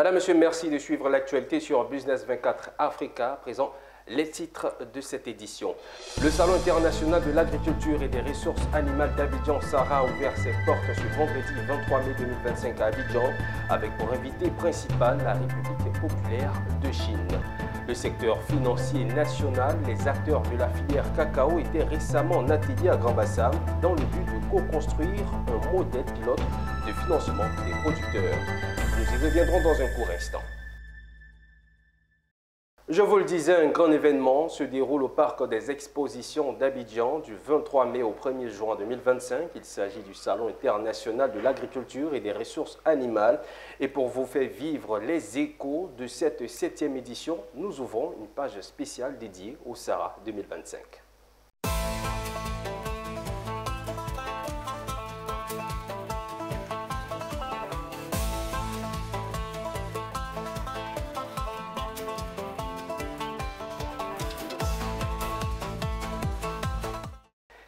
Madame, Monsieur, merci de suivre l'actualité sur Business 24 Africa. Présent les titres de cette édition. Le Salon international de l'agriculture et des ressources animales d'Abidjan Sahara a ouvert ses portes ce vendredi 23 mai 2025 à Abidjan avec pour invité principal la République populaire de Chine. Le secteur financier national, les acteurs de la filière cacao étaient récemment en atelier à Grand-Bassam dans le but de co-construire un modèle pilote de financement des producteurs. Nous y reviendrons dans un court instant. Je vous le disais, un grand événement se déroule au parc des expositions d'Abidjan du 23 mai au 1er juin 2025. Il s'agit du Salon international de l'agriculture et des ressources animales. Et pour vous faire vivre les échos de cette 7e édition, nous ouvrons une page spéciale dédiée au Sahara 2025.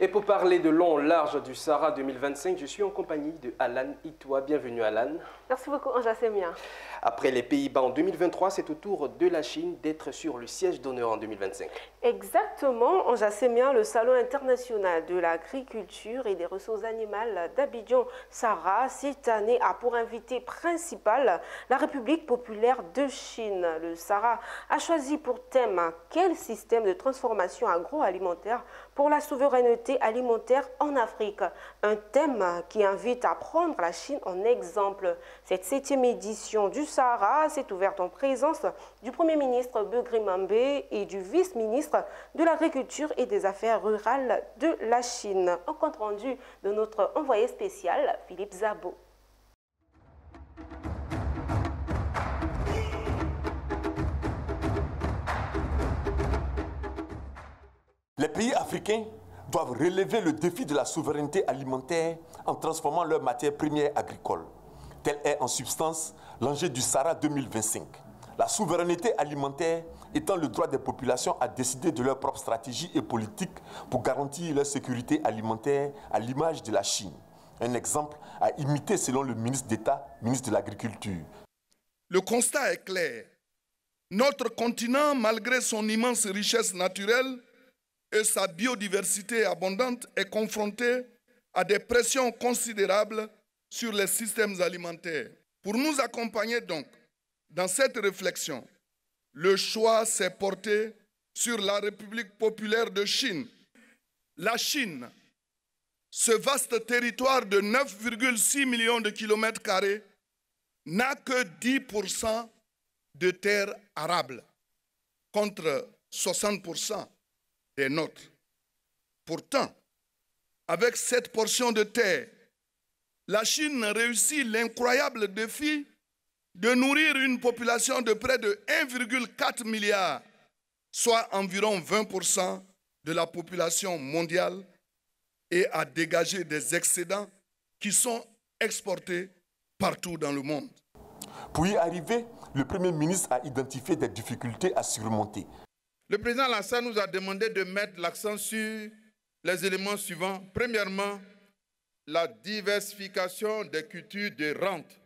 Et pour parler de long large du Sahara 2025, je suis en compagnie de Alan Itoua. Bienvenue Alan. Merci beaucoup Anja Semia. Après les Pays-Bas en 2023, c'est au tour de la Chine d'être sur le siège d'honneur en 2025. Exactement, Anja Semia, le Salon international de l'agriculture et des ressources animales d'Abidjan Sahara cette année a pour invité principal la République populaire de Chine. Le Sahara a choisi pour thème quel système de transformation agroalimentaire pour la souveraineté alimentaire en Afrique. Un thème qui invite à prendre la Chine en exemple. Cette 7e édition du Sahara s'est ouverte en présence du Premier ministre Begri Mambe et du vice-ministre de l'Agriculture et des Affaires rurales de la Chine. Un compte rendu de notre envoyé spécial, Philippe Zabo. Les pays africains doivent relever le défi de la souveraineté alimentaire en transformant leurs matières premières agricoles. Tel est en substance l'enjeu du Sahara 2025. La souveraineté alimentaire étant le droit des populations à décider de leur propre stratégie et politique pour garantir leur sécurité alimentaire à l'image de la Chine. Un exemple à imiter selon le ministre d'État, ministre de l'Agriculture. Le constat est clair. Notre continent, malgré son immense richesse naturelle, et sa biodiversité abondante est confrontée à des pressions considérables sur les systèmes alimentaires. Pour nous accompagner donc dans cette réflexion, le choix s'est porté sur la République populaire de Chine. La Chine, ce vaste territoire de 9,6 millions de kilomètres carrés, n'a que 10% de terres arables, contre 60% des nôtres. Pourtant, avec cette portion de terre, la Chine réussit l'incroyable défi de nourrir une population de près de 1,4 milliard, soit environ 20% de la population mondiale, et à dégager des excédents qui sont exportés partout dans le monde. Pour y arriver, le Premier ministre a identifié des difficultés à surmonter. Le président Alassane nous a demandé de mettre l'accent sur les éléments suivants. Premièrement, la diversification des cultures de rente.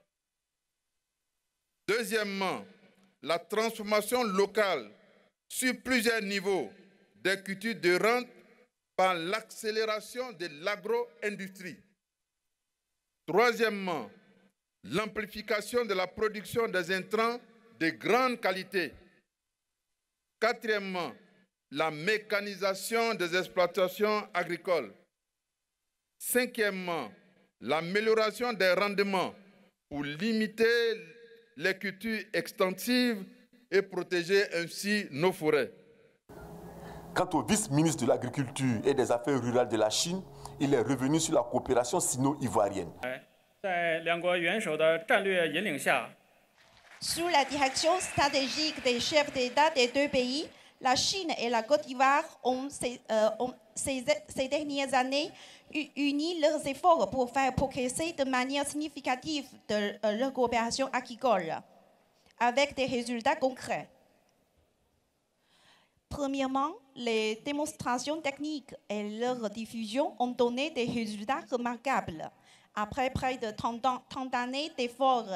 Deuxièmement, la transformation locale sur plusieurs niveaux des cultures de rente par l'accélération de l'agro-industrie. Troisièmement, l'amplification de la production des intrants de grande qualité. Quatrièmement, la mécanisation des exploitations agricoles. Cinquièmement, l'amélioration des rendements pour limiter les cultures extensives et protéger ainsi nos forêts. Quant au vice-ministre de l'Agriculture et des Affaires rurales de la Chine, il est revenu sur la coopération sino-ivoirienne. Sous la direction stratégique des chefs d'État des deux pays, la Chine et la Côte d'Ivoire ont ces dernières années uni leurs efforts pour faire progresser de manière significative leur coopération agricole, avec des résultats concrets. Premièrement, les démonstrations techniques et leur diffusion ont donné des résultats remarquables. Après près de 30 années d'efforts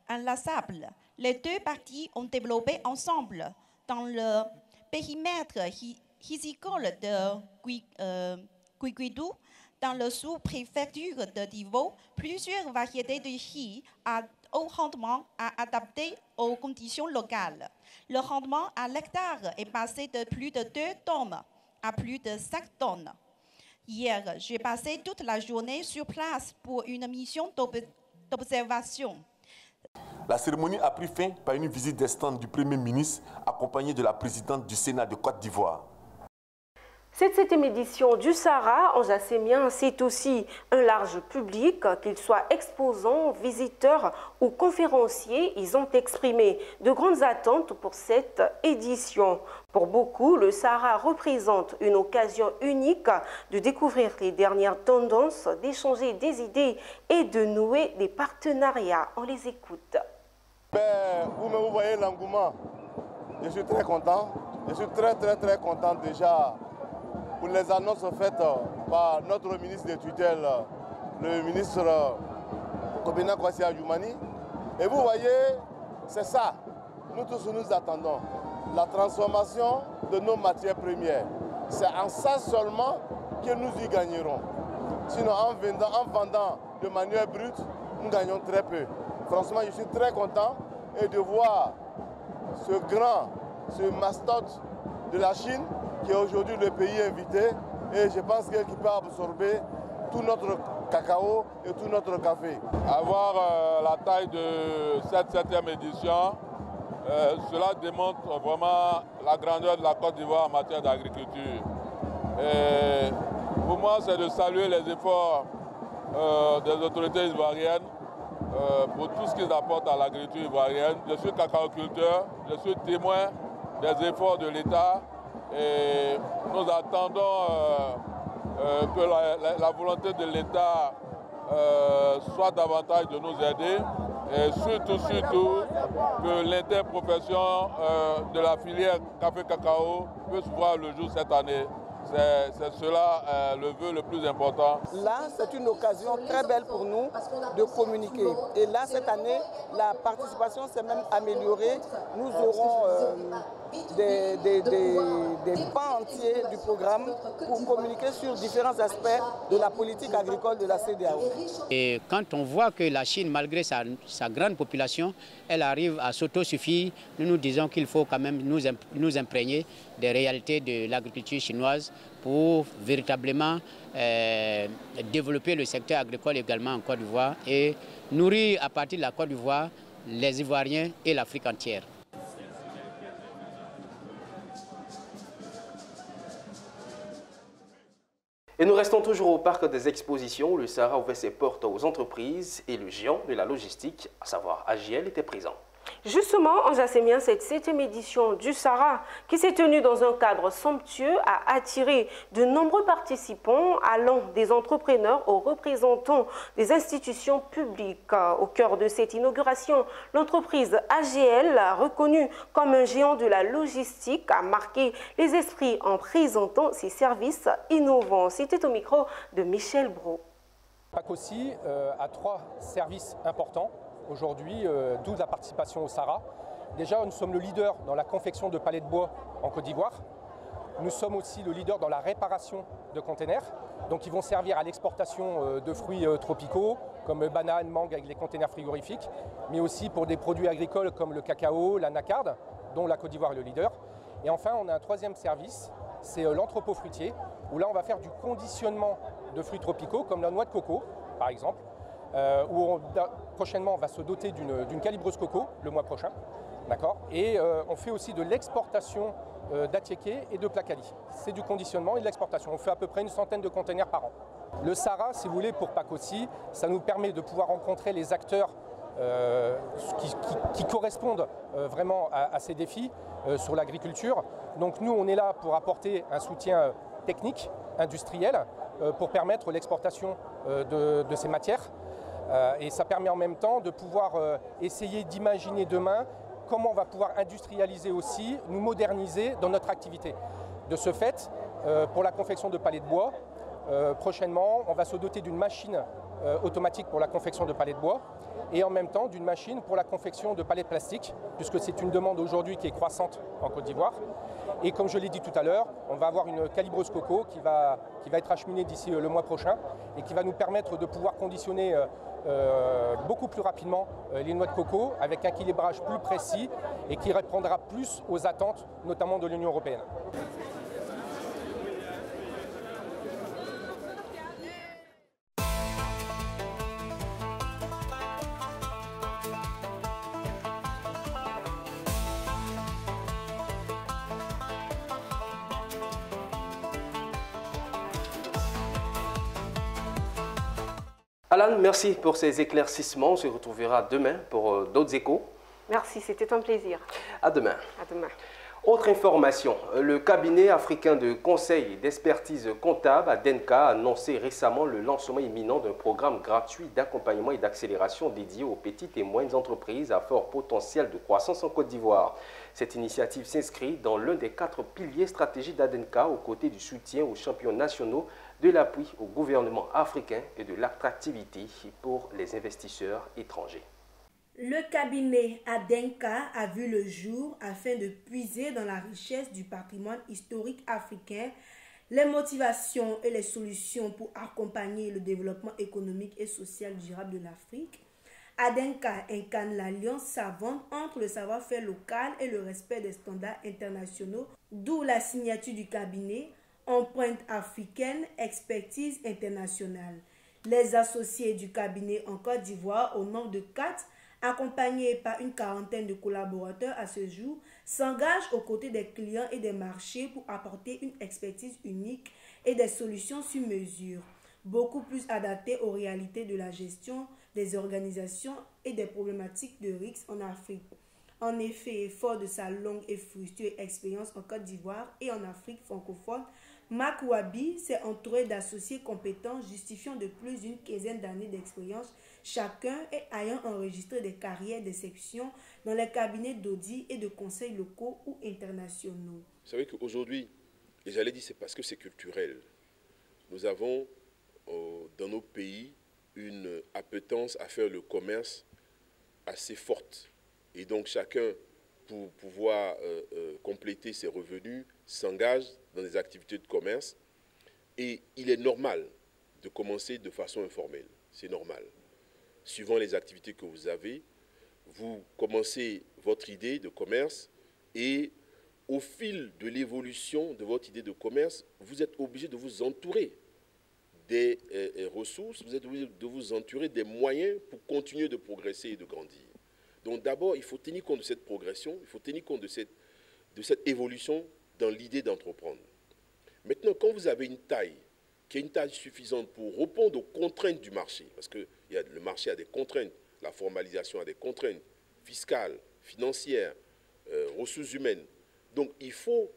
inlassables, Les deux parties ont développé ensemble, dans le périmètre piscicole de Guiguidou, dans le sous-préfecture de Divo, plusieurs variétés de riz à haut rendement à adapter aux conditions locales. Le rendement à l'hectare est passé de plus de 2 tonnes à plus de 5 tonnes. Hier, j'ai passé toute la journée sur place pour une mission d'observation. La cérémonie a pris fin par une visite des stands du Premier ministre accompagné de la présidente du Sénat de Côte d'Ivoire. Cette 7e édition du Sahara en Jassémien, c'est aussi un large public, qu'ils soient exposants, visiteurs ou conférenciers. Ils ont exprimé de grandes attentes pour cette édition. Pour beaucoup, le Sahara représente une occasion unique de découvrir les dernières tendances, d'échanger des idées et de nouer des partenariats. On les écoute. Vous voyez l'engouement. Je suis très content. Je suis très content déjà pour les annonces faites par notre ministre de tutelle, le ministre Kobina Kwasi Adjoumani. Et vous voyez, c'est ça. Nous tous nous attendons. La transformation de nos matières premières. C'est en ça seulement que nous y gagnerons. Sinon, en vendant de manière brute, nous gagnons très peu. Franchement, je suis très content et de voir ce mastodonte de la Chine qui est aujourd'hui le pays invité et je pense qu'il peut absorber tout notre cacao et tout notre café. Avoir la taille de cette 7e édition, cela démontre vraiment la grandeur de la Côte d'Ivoire en matière d'agriculture. Pour moi, c'est de saluer les efforts des autorités ivoiriennes pour tout ce qu'ils apportent à l'agriculture ivoirienne. Je suis cacaoculteur, je suis témoin des efforts de l'État. Et nous attendons que la volonté de l'État soit davantage de nous aider et surtout que l'interprofession de la filière café-cacao puisse voir le jour cette année. C'est cela le vœu le plus important. Là, c'est une occasion très belle pour nous de communiquer. Et là, cette année, la participation s'est même améliorée. Nous aurons des pans entiers du programme pour communiquer sur différents aspects de la politique agricole de la CEDEAO. Et quand on voit que la Chine, malgré sa grande population, elle arrive à s'autosuffire, nous disons qu'il faut quand même nous imprégner des réalités de l'agriculture chinoise pour véritablement développer le secteur agricole également en Côte d'Ivoire et nourrir à partir de la Côte d'Ivoire les Ivoiriens et l'Afrique entière. Et nous restons toujours au parc des expositions où le Sahara ouvrait ses portes aux entreprises et le géant de la logistique, à savoir AGL, était présent. Justement, en Jassémien, cette 7e édition du Sahara, qui s'est tenue dans un cadre somptueux, a attiré de nombreux participants allant des entrepreneurs aux représentants des institutions publiques. Au cœur de cette inauguration, l'entreprise AGL, reconnue comme un géant de la logistique, a marqué les esprits en présentant ses services innovants. C'était au micro de Michel Brault. Pacosi a 3 services importants. Aujourd'hui, d'où la participation au Sahara. Déjà, nous sommes le leader dans la confection de palets de bois en Côte d'Ivoire. Nous sommes aussi le leader dans la réparation de containers, donc qui vont servir à l'exportation de fruits tropicaux, comme bananes, mangues avec les containers frigorifiques, mais aussi pour des produits agricoles comme le cacao, l'anacarde, dont la Côte d'Ivoire est le leader. Et enfin, on a un 3e service, c'est l'entrepôt fruitier, où là, on va faire du conditionnement de fruits tropicaux, comme la noix de coco, par exemple. Où prochainement on va se doter d'une calibreuse coco le mois prochain, d'accord. Et on fait aussi de l'exportation d'attiéké et de placali. C'est du conditionnement et de l'exportation. On fait à peu près une centaine de containers par an. Le Sahara, si vous voulez, pour Pacosi, ça nous permet de pouvoir rencontrer les acteurs qui correspondent vraiment à ces défis sur l'agriculture. Donc nous, on est là pour apporter un soutien technique, industriel, pour permettre l'exportation de ces matières. Et ça permet en même temps de pouvoir essayer d'imaginer demain comment on va pouvoir industrialiser aussi, nous moderniser dans notre activité. De ce fait, pour la confection de palets de bois, prochainement, on va se doter d'une machine automatique pour la confection de palets de bois et en même temps d'une machine pour la confection de palets de plastique, puisque c'est une demande aujourd'hui qui est croissante en Côte d'Ivoire. Et comme je l'ai dit tout à l'heure, on va avoir une calibreuse coco qui va être acheminée d'ici le mois prochain et qui va nous permettre de pouvoir conditionner beaucoup plus rapidement les noix de coco avec un calibrage plus précis et qui répondra plus aux attentes, notamment de l'Union européenne. Alan, merci pour ces éclaircissements. On se retrouvera demain pour d'autres échos. Merci, c'était un plaisir. À demain. À demain. Autre information, le cabinet africain de conseil d'expertise comptable, ADENCA, a annoncé récemment le lancement imminent d'un programme gratuit d'accompagnement et d'accélération dédié aux petites et moyennes entreprises à fort potentiel de croissance en Côte d'Ivoire. Cette initiative s'inscrit dans l'un des 4 piliers stratégiques d'ADENCA aux côtés du soutien aux champions nationaux, de l'appui au gouvernement africain et de l'attractivité pour les investisseurs étrangers. Le cabinet ADENCA a vu le jour afin de puiser dans la richesse du patrimoine historique africain, les motivations et les solutions pour accompagner le développement économique et social durable de l'Afrique. ADENCA incarne l'alliance savante entre le savoir-faire local et le respect des standards internationaux, d'où la signature du cabinet, empreinte africaine, expertise internationale. Les associés du cabinet en Côte d'Ivoire, au nombre de 4, accompagnés par une quarantaine de collaborateurs à ce jour, s'engagent aux côtés des clients et des marchés pour apporter une expertise unique et des solutions sur mesure, beaucoup plus adaptées aux réalités de la gestion des organisations et des problématiques de risque en Afrique. En effet, fort de sa longue et fructueuse expérience en Côte d'Ivoire et en Afrique francophone, Marc Wabi s'est entouré d'associés compétents justifiant de plus d'une quinzaine d'années d'expérience chacun et ayant enregistré des carrières d'exception dans les cabinets d'audit et de conseils locaux ou internationaux. Vous savez qu'aujourd'hui, et j'allais dire c'est parce que c'est culturel, nous avons dans nos pays une appétence à faire le commerce assez forte. Et donc chacun, pour pouvoir compléter ses revenus, s'engage dans des activités de commerce. Et il est normal de commencer de façon informelle. C'est normal. Suivant les activités que vous avez, vous commencez votre idée de commerce et au fil de l'évolution de votre idée de commerce, vous êtes obligé de vous entourer des ressources, vous êtes obligé de vous entourer des moyens pour continuer de progresser et de grandir. Donc d'abord, il faut tenir compte de cette progression, il faut tenir compte de cette évolution dans l'idée d'entreprendre. Maintenant, quand vous avez une taille qui est une taille suffisante pour répondre aux contraintes du marché, parce que le marché a des contraintes, la formalisation a des contraintes fiscales, financières, ressources humaines. Donc il faut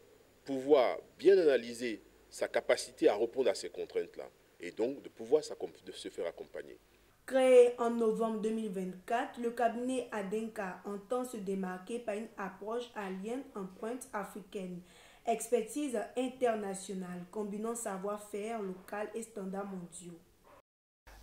pouvoir bien analyser sa capacité à répondre à ces contraintes-là et donc de pouvoir se faire accompagner. Créé en novembre 2024, le cabinet ADENCA entend se démarquer par une approche alliant empreinte africaine, expertise internationale, combinant savoir-faire local et standards mondiaux.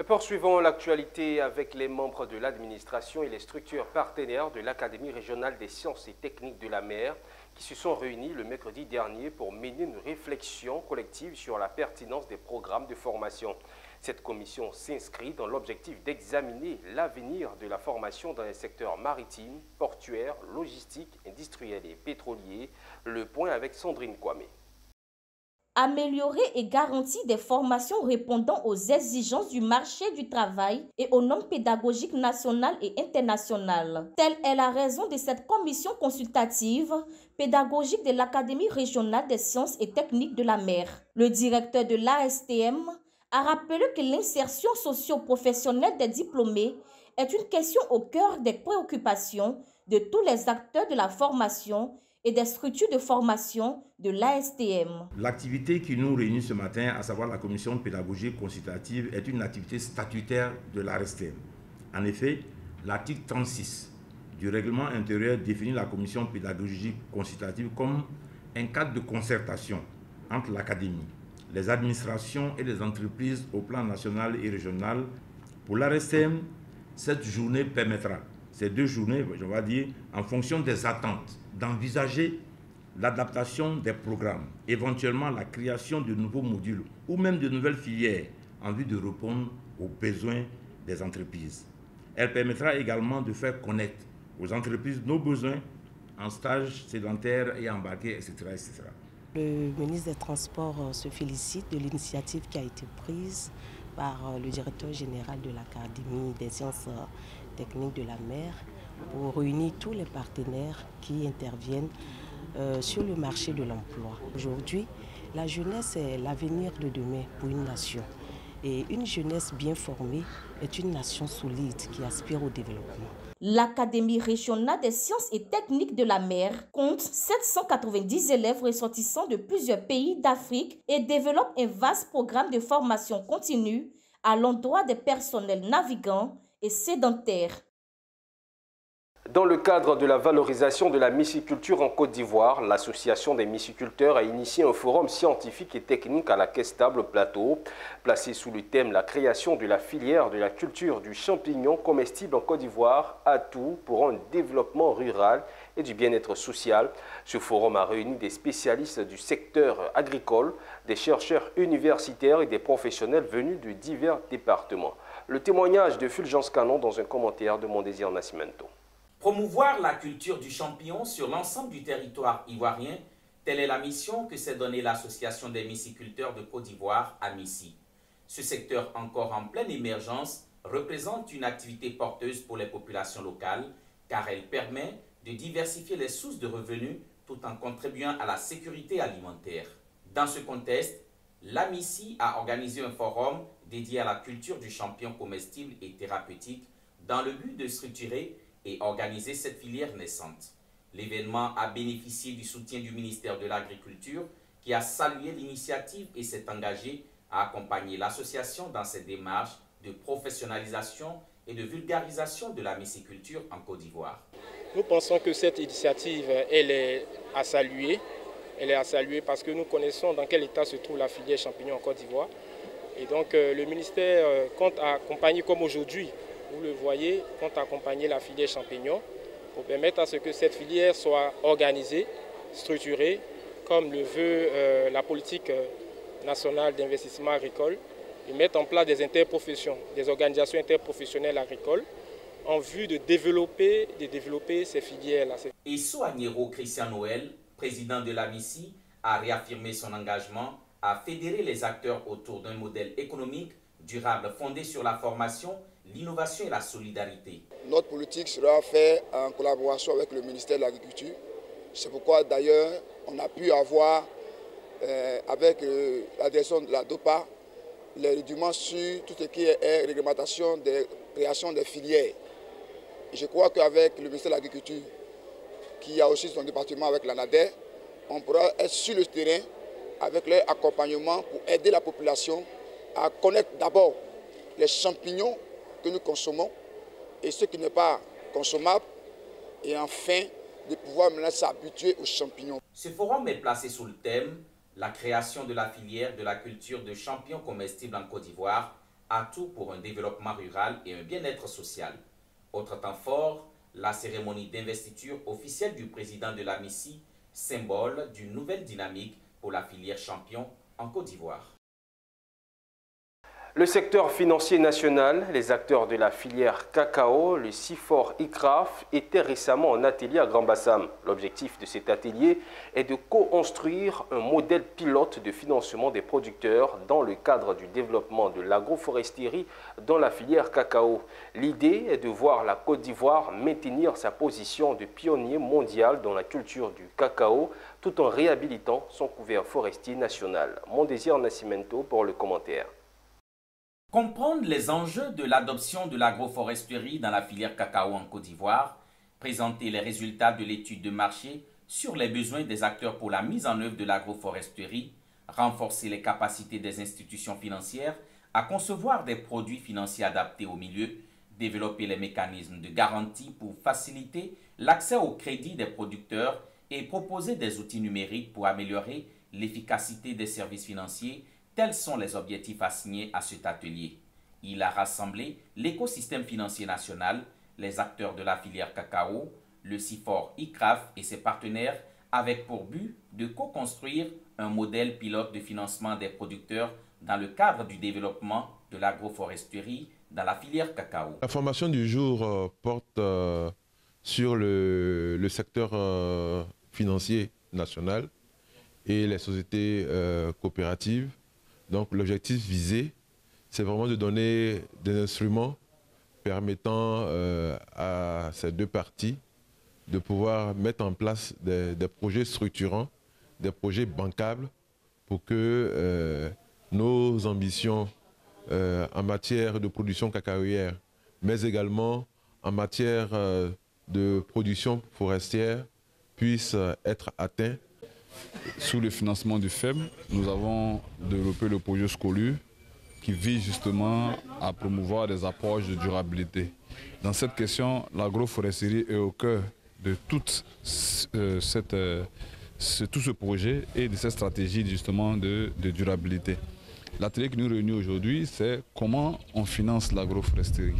Poursuivons l'actualité avec les membres de l'administration et les structures partenaires de l'Académie régionale des sciences et techniques de la mer qui se sont réunis le mercredi dernier pour mener une réflexion collective sur la pertinence des programmes de formation. Cette commission s'inscrit dans l'objectif d'examiner l'avenir de la formation dans les secteurs maritimes, portuaires, logistiques, industriels et pétroliers. Le point avec Sandrine Kwame. Améliorer et garantir des formations répondant aux exigences du marché du travail et aux normes pédagogiques nationales et internationales. Telle est la raison de cette commission consultative pédagogique de l'Académie régionale des sciences et techniques de la mer. Le directeur de l'ASTM a rappelé que l'insertion socio-professionnelle des diplômés est une question au cœur des préoccupations de tous les acteurs de la formation et des structures de formation de l'ASTM. L'activité qui nous réunit ce matin, à savoir la commission pédagogique consultative, est une activité statutaire de l'ASTM. En effet, l'article 36 du règlement intérieur définit la commission pédagogique consultative comme un cadre de concertation entre l'académie, les administrations et les entreprises au plan national et régional Pour l'ARSTM, cette journée permettra, ces 2 journées, je vais dire, en fonction des attentes, d'envisager l'adaptation des programmes, éventuellement la création de nouveaux modules ou même de nouvelles filières en vue de répondre aux besoins des entreprises. Elle permettra également de faire connaître aux entreprises nos besoins en stage sédentaire et embarqué, etc., etc. Le ministre des Transports se félicite de l'initiative qui a été prise par le directeur général de l'Académie des sciences techniques de la mer pour réunir tous les partenaires qui interviennent sur le marché de l'emploi. Aujourd'hui, la jeunesse est l'avenir de demain pour une nation. Et une jeunesse bien formée est une nation solide qui aspire au développement. L'Académie régionale des sciences et techniques de la mer compte 790 élèves ressortissants de plusieurs pays d'Afrique et développe un vaste programme de formation continue à l'endroit des personnels navigants et sédentaires. Dans le cadre de la valorisation de la myciculture en Côte d'Ivoire, l'Association des myciculteurs a initié un forum scientifique et technique à la Questable Plateau, placé sous le thème « La création de la filière de la culture du champignon comestible en Côte d'Ivoire, atout pour un développement rural et du bien-être social ». Ce forum a réuni des spécialistes du secteur agricole, des chercheurs universitaires et des professionnels venus de divers départements. Le témoignage de Fulgence Canon dans un commentaire de Mon Désir Nascimento. Promouvoir la culture du champignon sur l'ensemble du territoire ivoirien, telle est la mission que s'est donnée l'Association des myciculteurs de Côte d'Ivoire, AMYCI. Ce secteur encore en pleine émergence représente une activité porteuse pour les populations locales car elle permet de diversifier les sources de revenus tout en contribuant à la sécurité alimentaire. Dans ce contexte, l'AMYCI a organisé un forum dédié à la culture du champignon comestible et thérapeutique dans le but de structurer et organiser cette filière naissante. L'événement a bénéficié du soutien du ministère de l'Agriculture qui a salué l'initiative et s'est engagé à accompagner l'association dans ses démarches de professionnalisation et de vulgarisation de la myciculture en Côte d'Ivoire. Nous pensons que cette initiative, elle est à saluer. Elle est à saluer parce que nous connaissons dans quel état se trouve la filière champignon en Côte d'Ivoire. Et donc le ministère compte accompagner comme aujourd'hui. Vous le voyez, compte accompagner la filière champignon pour permettre à ce que cette filière soit organisée, structurée, comme le veut la politique nationale d'investissement agricole, et mettre en place des interprofessions, des organisations interprofessionnelles agricoles en vue de développer ces filières-là. Et Soagnero Christian Noël, président de l'AMYCI, a réaffirmé son engagement à fédérer les acteurs autour d'un modèle économique durable fondé sur la formation, l'innovation et la solidarité. Notre politique sera faite en collaboration avec le ministère de l'Agriculture. C'est pourquoi d'ailleurs on a pu avoir avec l'adhésion de la DOPA les rudiments sur tout ce qui est réglementation des créations des filières. Et je crois qu'avec le ministère de l'Agriculture, qui a aussi son département avec l'ANADER, on pourra être sur le terrain avec leur accompagnement pour aider la population à connaître d'abord les champignons que nous consommons et ce qui n'est pas consommable, et enfin de pouvoir maintenant s'habituer aux champignons. Ce forum est placé sous le thème « La création de la filière de la culture de champignons comestibles en Côte d'Ivoire, atout pour un développement rural et un bien-être social ». Autre temps fort, la cérémonie d'investiture officielle du président de l'AMYCI, symbole d'une nouvelle dynamique pour la filière champignon en Côte d'Ivoire. Le secteur financier national, les acteurs de la filière cacao, le CIFOR ICRAF, étaient récemment en atelier à Grand-Bassam. L'objectif de cet atelier est de co-construire un modèle pilote de financement des producteurs dans le cadre du développement de l'agroforesterie dans la filière cacao. L'idée est de voir la Côte d'Ivoire maintenir sa position de pionnier mondial dans la culture du cacao tout en réhabilitant son couvert forestier national. Mon Désir Nascimento pour le commentaire. Comprendre les enjeux de l'adoption de l'agroforesterie dans la filière cacao en Côte d'Ivoire, présenter les résultats de l'étude de marché sur les besoins des acteurs pour la mise en œuvre de l'agroforesterie, renforcer les capacités des institutions financières à concevoir des produits financiers adaptés au milieu, développer les mécanismes de garantie pour faciliter l'accès au crédit des producteurs et proposer des outils numériques pour améliorer l'efficacité des services financiers. Tels sont les objectifs assignés à cet atelier. Il a rassemblé l'écosystème financier national, les acteurs de la filière cacao, le CIFOR ICRAF et ses partenaires, avec pour but de co-construire un modèle pilote de financement des producteurs dans le cadre du développement de l'agroforesterie dans la filière cacao. La formation du jour porte sur le secteur financier national et les sociétés coopératives. Donc l'objectif visé, c'est vraiment de donner des instruments permettant à ces deux parties de pouvoir mettre en place des projets structurants, des projets bancables pour que nos ambitions en matière de production cacaoyère, mais également en matière de production forestière puissent être atteintes. Sous le financement du FEM, nous avons développé le projet SCOLU qui vise justement à promouvoir des approches de durabilité. Dans cette question, l'agroforesterie est au cœur de tout ce projet et de cette stratégie justement de durabilité. L'atelier qui nous réunit aujourd'hui, c'est comment on finance l'agroforesterie.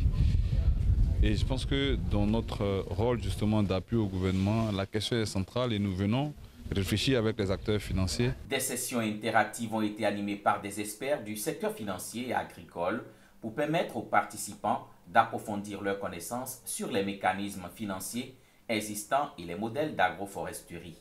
Et je pense que dans notre rôle justement d'appui au gouvernement, la question est centrale et nous venons réfléchir avec les acteurs financiers. Des sessions interactives ont été animées par des experts du secteur financier et agricole pour permettre aux participants d'approfondir leurs connaissances sur les mécanismes financiers existants et les modèles d'agroforesterie.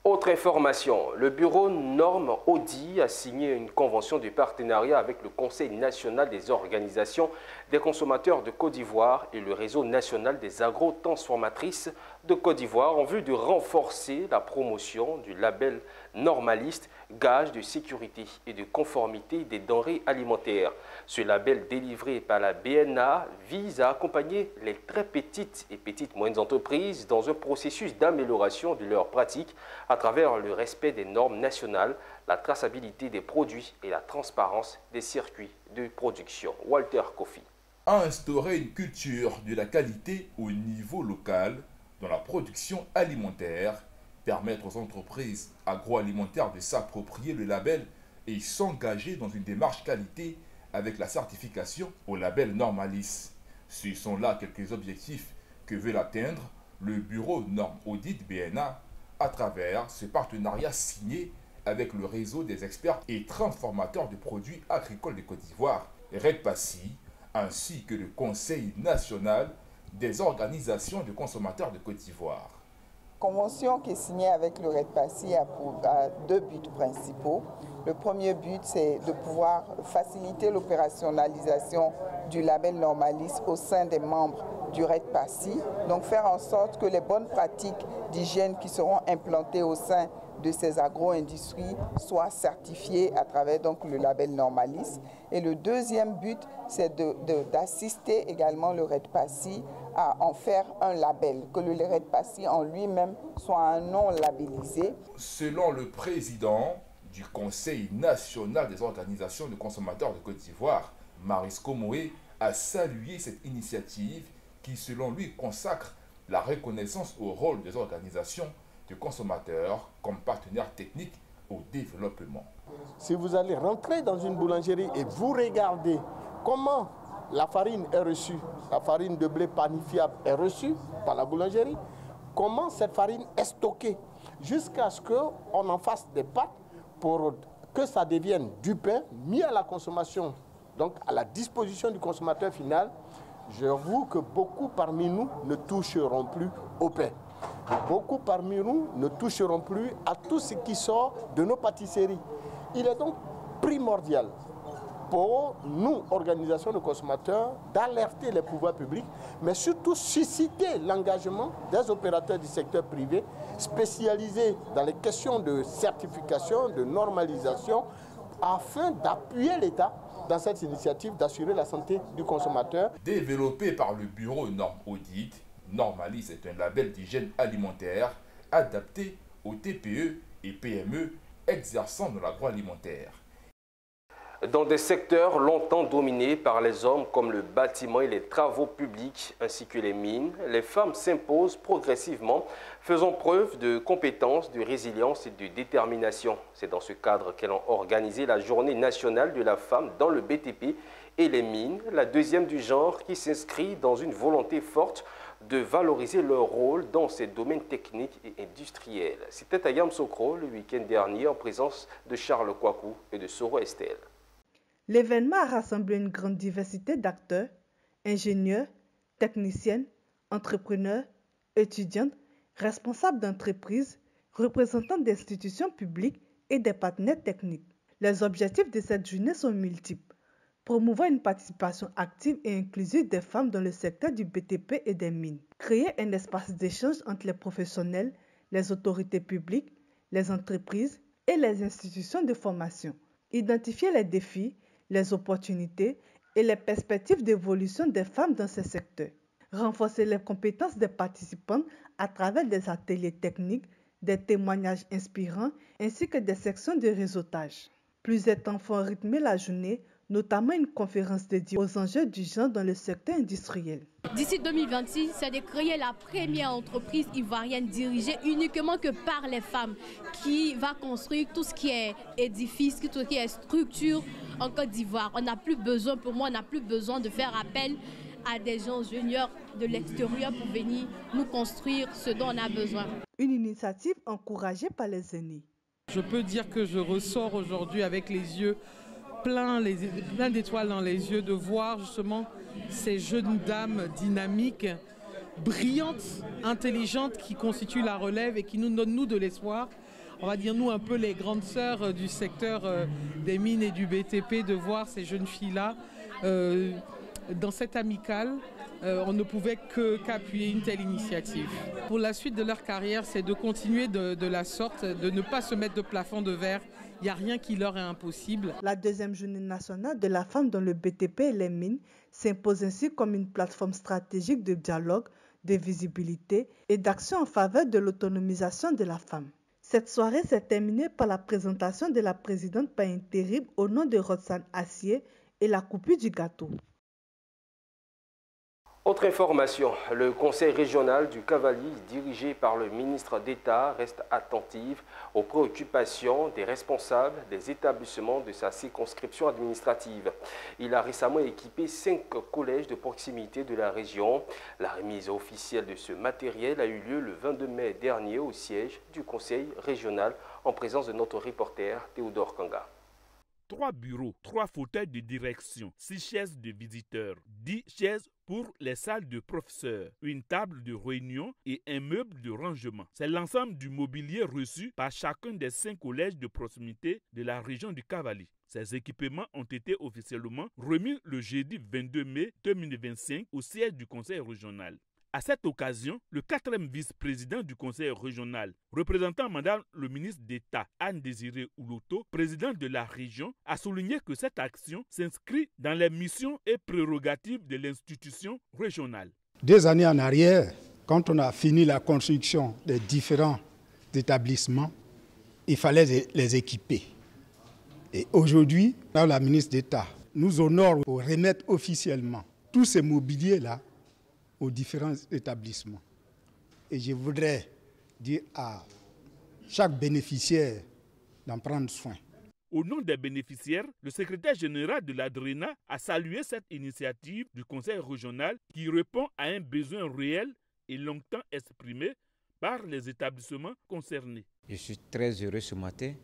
Autre information, le bureau Normes Audi a signé une convention de partenariat avec le Conseil national des organisations des consommateurs de Côte d'Ivoire et le réseau national des agrotransformatrices de Côte d'Ivoire en vue de renforcer la promotion du label normaliste, gage de sécurité et de conformité des denrées alimentaires. Ce label délivré par la BNA vise à accompagner les très petites et petites moyennes entreprises dans un processus d'amélioration de leurs pratiques à travers le respect des normes nationales, la traçabilité des produits et la transparence des circuits de production. Walter Kofi. A instauré une culture de la qualité au niveau local dans la production alimentaire, permettre aux entreprises agroalimentaires de s'approprier le label et s'engager dans une démarche qualité avec la certification au label Normalis. Ce sont là quelques objectifs que veut atteindre le bureau Normes Audit BNA à travers ce partenariat signé avec le réseau des experts et transformateurs de produits agricoles de Côte d'Ivoire, REDPACI, ainsi que le Conseil national des organisations de consommateurs de Côte d'Ivoire. Convention qui est signée avec le REDPACI a deux buts principaux. Le premier but, c'est de pouvoir faciliter l'opérationnalisation du label Normalis au sein des membres du REDPACI, donc faire en sorte que les bonnes pratiques d'hygiène qui seront implantées au sein de ces agro-industries soient certifiées à travers donc le label Normalis. Et le deuxième but, c'est d'assister également le REDPACI à en faire un label, que le REDPACI en lui-même soit un nom labellisé. Selon le président du Conseil national des organisations de consommateurs de Côte d'Ivoire, Marisco Moé, a salué cette initiative qui, selon lui, consacre la reconnaissance au rôle des organisations de consommateurs comme partenaires techniques au développement. Si vous allez rentrer dans une boulangerie et vous regardez comment la farine est reçue, la farine de blé panifiable est reçue par la boulangerie, comment cette farine est stockée jusqu'à ce qu'on en fasse des pâtes pour que ça devienne du pain mis à la consommation, donc à la disposition du consommateur final. J'avoue que beaucoup parmi nous ne toucheront plus au pain. Beaucoup parmi nous ne toucheront plus à tout ce qui sort de nos pâtisseries. Il est donc primordial pour nous, organisations de consommateurs, d'alerter les pouvoirs publics, mais surtout susciter l'engagement des opérateurs du secteur privé spécialisés dans les questions de certification, de normalisation, afin d'appuyer l'État dans cette initiative d'assurer la santé du consommateur. Développé par le bureau Normes Audit, Normalis est un label d'hygiène alimentaire adapté aux TPE et PME exerçant dans l'agroalimentaire. Dans des secteurs longtemps dominés par les hommes comme le bâtiment et les travaux publics ainsi que les mines, les femmes s'imposent progressivement, faisant preuve de compétences, de résilience et de détermination. C'est dans ce cadre qu'elles ont organisé la Journée nationale de la femme dans le BTP et les mines, la deuxième du genre qui s'inscrit dans une volonté forte de valoriser leur rôle dans ces domaines techniques et industriels. C'était à Yamoussoukro le week-end dernier en présence de Charles Kouakou et de Soro Estelle. L'événement a rassemblé une grande diversité d'acteurs, ingénieurs, techniciennes, entrepreneurs, étudiantes, responsables d'entreprises, représentants d'institutions publiques et des partenaires techniques. Les objectifs de cette journée sont multiples. Promouvoir une participation active et inclusive des femmes dans le secteur du BTP et des mines. Créer un espace d'échange entre les professionnels, les autorités publiques, les entreprises et les institutions de formation. Identifier les défis, les opportunités et les perspectives d'évolution des femmes dans ces secteurs. Renforcer les compétences des participants à travers des ateliers techniques, des témoignages inspirants ainsi que des sections de réseautage. Plusieurs temps font rythmer la journée, notamment une conférence dédiée aux enjeux du genre dans le secteur industriel. D'ici 2026, c'est de créer la première entreprise ivoirienne dirigée uniquement que par les femmes qui va construire tout ce qui est édifice, tout ce qui est structure en Côte d'Ivoire. On n'a plus besoin, pour moi, on n'a plus besoin de faire appel à des gens juniors de l'extérieur pour venir nous construire ce dont on a besoin. Une initiative encouragée par les aînés. Je peux dire que je ressors aujourd'hui avec les yeux plein d'étoiles dans les yeux de voir justement ces jeunes dames dynamiques, brillantes, intelligentes qui constituent la relève et qui nous donnent nous de l'espoir. On va dire nous un peu les grandes sœurs du secteur des mines et du BTP, de voir ces jeunes filles-là dans cette amicale. On ne pouvait qu'appuyer une telle initiative. Pour la suite de leur carrière, c'est de continuer de la sorte, de ne pas se mettre de plafond de verre. Il n'y a rien qui leur est impossible. La deuxième journée nationale de la femme dans le BTP et les mines s'impose ainsi comme une plateforme stratégique de dialogue, de visibilité et d'action en faveur de l'autonomisation de la femme. Cette soirée s'est terminée par la présentation de la présidente par intérim au nom de Roxane Assier et la coupure du gâteau. Autre information, le conseil régional du Cavali, dirigé par le ministre d'État, reste attentif aux préoccupations des responsables des établissements de sa circonscription administrative. Il a récemment équipé 5 collèges de proximité de la région. La remise officielle de ce matériel a eu lieu le 22 mai dernier au siège du conseil régional en présence de notre reporter Théodore Kanga. 3 bureaux, 3 fauteuils de direction, 6 chaises de visiteurs, 10 chaises pour les salles de professeurs, une table de réunion et un meuble de rangement. C'est l'ensemble du mobilier reçu par chacun des 5 collèges de proximité de la région du Cavali. Ces équipements ont été officiellement remis le jeudi 22 mai 2025 au siège du conseil régional. À cette occasion, le 4e vice-président du conseil régional, représentant madame le ministre d'État Anne-Désirée Ouloto, président de la région, a souligné que cette action s'inscrit dans les missions et prérogatives de l'institution régionale. 2 années en arrière, quand on a fini la construction des différents établissements, il fallait les équiper. Et aujourd'hui, la ministre d'État nous honore pour remettre officiellement tous ces mobiliers-là aux différents établissements. Et je voudrais dire à chaque bénéficiaire d'en prendre soin. Au nom des bénéficiaires, le secrétaire général de l'ADRENA a salué cette initiative du conseil régional qui répond à un besoin réel et longtemps exprimé par les établissements concernés. Je suis très heureux ce matin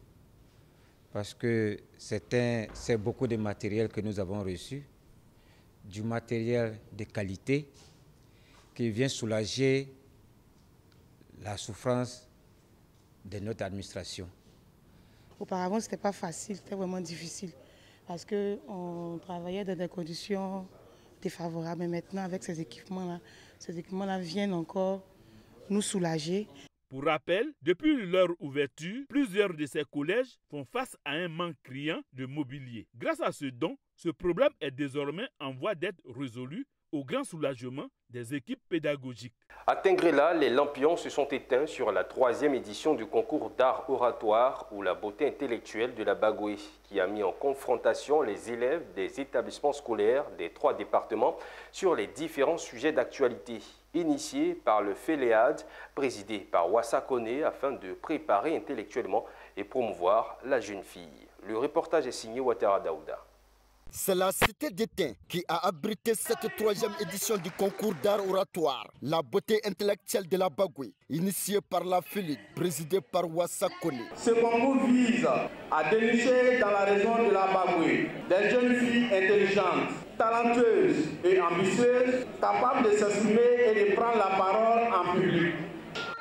parce que c'est beaucoup de matériel que nous avons reçu, du matériel de qualité qui vient soulager la souffrance de notre administration. Auparavant, ce n'était pas facile, c'était vraiment difficile parce qu'on travaillait dans des conditions défavorables. Mais maintenant, avec ces équipements-là viennent encore nous soulager. Pour rappel, depuis leur ouverture, plusieurs de ces collèges font face à un manque criant de mobilier. Grâce à ce don, Ce problème est désormais en voie d'être résolu au grand soulagement des équipes pédagogiques. À Tengrela, les lampions se sont éteints sur la 3e édition du concours d'art oratoire ou la beauté intellectuelle de la Bagoué, qui a mis en confrontation les élèves des établissements scolaires des 3 départements sur les différents sujets d'actualité, initiés par le FELEAD, présidé par Wassa Kone, afin de préparer intellectuellement et promouvoir la jeune fille. Le reportage est signé Ouattara Daouda. C'est la cité d'Étain qui a abrité cette 3e édition du concours d'art oratoire, la beauté intellectuelle de la Bagoué, initiée par la FELEAD, présidée par Wassa Kone. Ce concours vise à dénicher dans la région de la Bagoué des jeunes filles intelligentes, talentueuses et ambitieuses, capables de s'exprimer et de prendre la parole en public.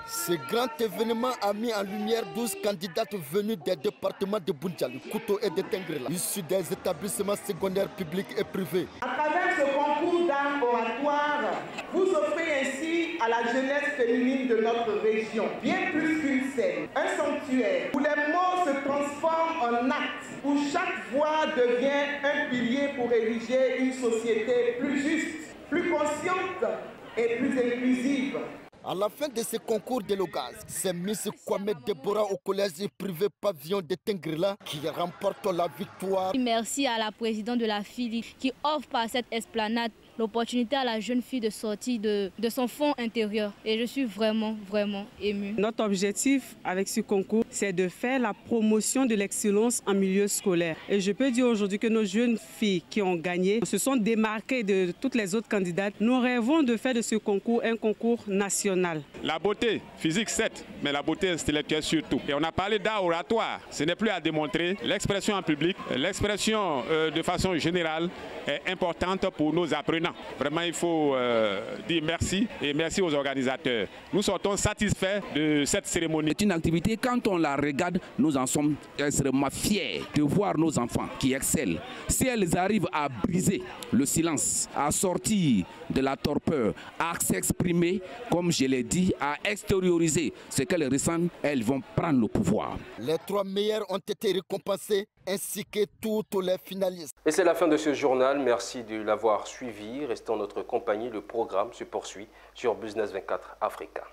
Ce grand événement a mis en lumière 12 candidates venues des départements de Boundjali, Kouto et de Tengrela, issues des établissements secondaires publics et privés. À travers ce concours d'art oratoire, vous offrez ainsi à la jeunesse féminine de notre région bien plus qu'une scène, un sanctuaire où les mots se transforment en actes, où chaque voix devient un pilier pour ériger une société plus juste, plus consciente et plus inclusive. À la fin de ce concours d'élogage, c'est Miss Kwame Deborah au collège privé pavillon de Tengrela qui remporte la victoire. Merci à la présidente de la FELEAD qui offre par cette esplanade l'opportunité à la jeune fille de sortir de son fond intérieur. Et je suis vraiment émue. Notre objectif avec ce concours, c'est de faire la promotion de l'excellence en milieu scolaire. Et je peux dire aujourd'hui que nos jeunes filles qui ont gagné se sont démarquées de toutes les autres candidates. Nous rêvons de faire de ce concours un concours national. La beauté physique, certes, mais la beauté intellectuelle surtout. Et on a parlé d'art oratoire. Ce n'est plus à démontrer. L'expression en public, l'expression de façon générale est importante pour nos apprenants. Vraiment, il faut dire merci et merci aux organisateurs. Nous sortons satisfaits de cette cérémonie. C'est une activité, quand on la regarde, nous en sommes extrêmement fiers de voir nos enfants qui excellent. Si elles arrivent à briser le silence, à sortir de la torpeur, à s'exprimer, comme je l'ai dit, à extérioriser ce qu'elles ressentent, elles vont prendre le pouvoir. Les 3 meilleurs ont été récompensés, ainsi que toutes les finalistes. Et c'est la fin de ce journal. Merci de l'avoir suivi. Restez en notre compagnie. Le programme se poursuit sur Business 24 Africa.